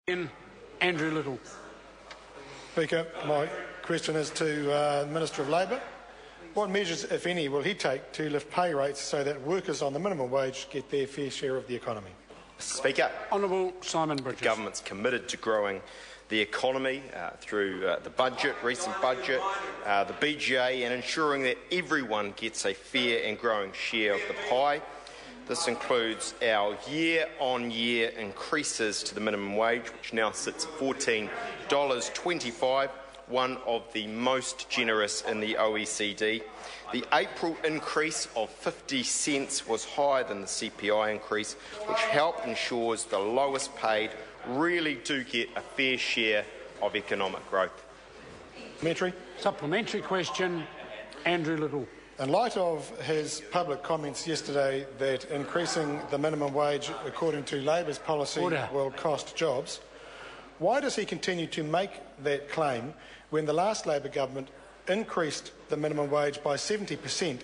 Andrew Little. Speaker, my question is to the Minister of Labour. What measures, if any, will he take to lift pay rates so that workers on the minimum wage get their fair share of the economy? Speaker, Honourable Simon Bridges. The government's committed to growing the economy through the budget, recent budget, the BGA, and ensuring that everyone gets a fair and growing share of the pie. This includes our year-on-year increases to the minimum wage, which now sits at $14.25, one of the most generous in the OECD. The April increase of 50 cents was higher than the CPI increase, which helped ensures the lowest paid really do get a fair share of economic growth. Supplementary question, Andrew Little. In light of his public comments yesterday that increasing the minimum wage according to Labour's policy will cost jobs, why does he continue to make that claim when the last Labour government increased the minimum wage by 70%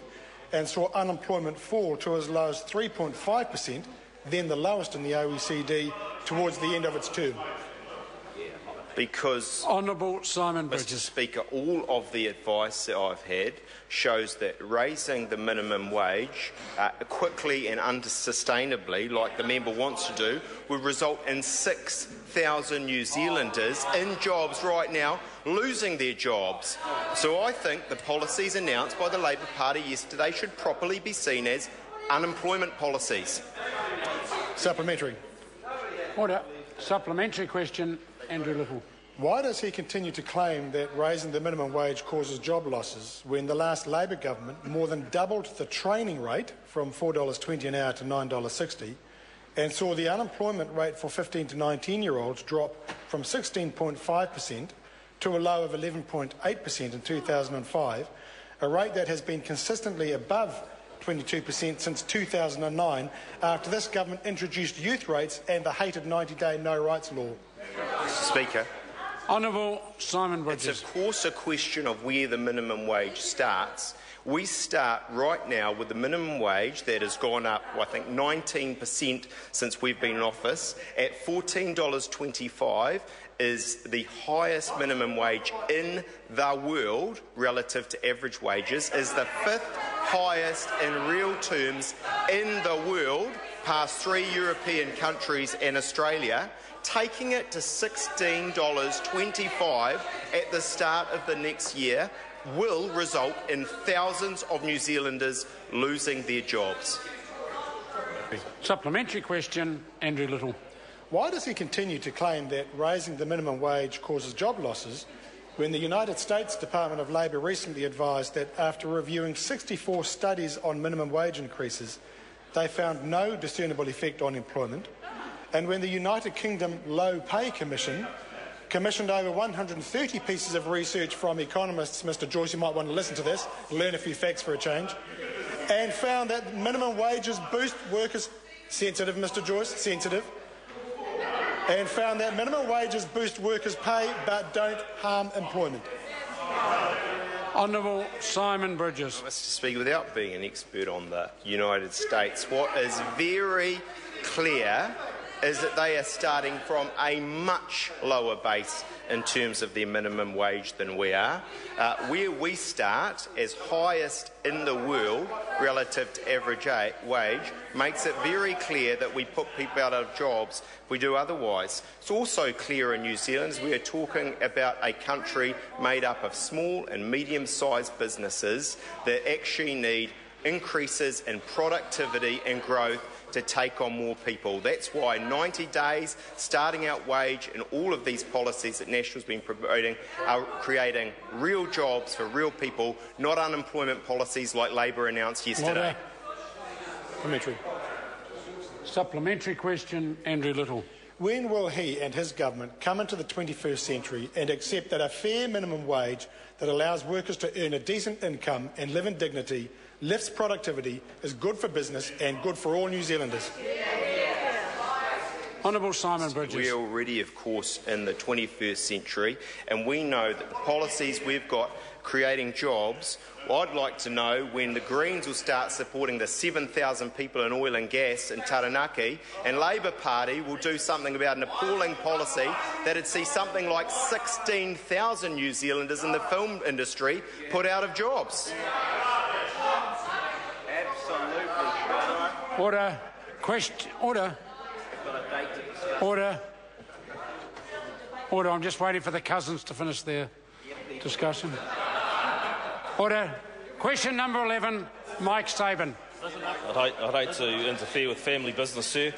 and saw unemployment fall to as low as 3.5%, then the lowest in the OECD, towards the end of its term? Because, Honourable Simon Bridges. Mr. Speaker, all of the advice that I've had shows that raising the minimum wage quickly and unsustainably, like the member wants to do, would result in 6,000 New Zealanders in jobs right now losing their jobs. So I think the policies announced by the Labour Party yesterday should properly be seen as unemployment policies. Supplementary. Order. Supplementary question, Andrew Little. Why does he continue to claim that raising the minimum wage causes job losses when the last Labour government more than doubled the training rate from $4.20 an hour to $9.60 and saw the unemployment rate for 15 to 19-year-olds drop from 16.5% to a low of 11.8% in 2005, a rate that has been consistently above 22% since 2009 after this government introduced youth rates and the hated 90-day no rights law? Speaker, Honourable Simon Bridges. It's of course a question of where the minimum wage starts. We start right now with the minimum wage that has gone up, I think, 19% since we've been in office, at $14.25, is the highest minimum wage in the world relative to average wages, is the fifth highest in real terms in the world, past 3 European countries and Australia. Taking it to $16.25 at the start of the next year will result in thousands of New Zealanders losing their jobs. Supplementary question, Andrew Little. Why does he continue to claim that raising the minimum wage causes job losses when the United States Department of Labour recently advised that after reviewing 64 studies on minimum wage increases, they found no discernible effect on employment, and when the United Kingdom Low Pay Commission commissioned over 130 pieces of research from economists, Mr Joyce, you might want to listen to this, learn a few facts for a change, and found that minimum wages boost workers, sensitive Mr Joyce, sensitive, and found that minimum wages boost workers' pay but don't harm employment. Honourable Simon Bridges. Mr Speaker, without being an expert on the United States, what is very clear is that they are starting from a much lower base in terms of their minimum wage than we are. Where we start as highest in the world relative to average wage makes it very clear that we put people out of jobs if we do otherwise. It's also clear in New Zealand as we are talking about a country made up of small and medium-sized businesses that actually need increases in productivity and growth to take on more people. That's why 90 days, starting out wage, and all of these policies that National's been promoting are creating real jobs for real people, not unemployment policies like Labour announced yesterday. Supplementary question, Andrew Little. When will he and his government come into the 21st century and accept that a fair minimum wage that allows workers to earn a decent income and live in dignity, lifts productivity, is good for business and good for all New Zealanders? Honourable Simon Bridges. We're already, of course, in the 21st century, and we know that the policies we've got creating jobs. I'd like to know when the Greens will start supporting the 7,000 people in oil and gas in Taranaki, and Labour Party will do something about an appalling policy that would see something like 16,000 New Zealanders in the film industry put out of jobs. Order. Order. Order. Order. I'm just waiting for the cousins to finish their discussion. Order. Question number 11, Mike Sabin. I'd hate to interfere with family business, sir.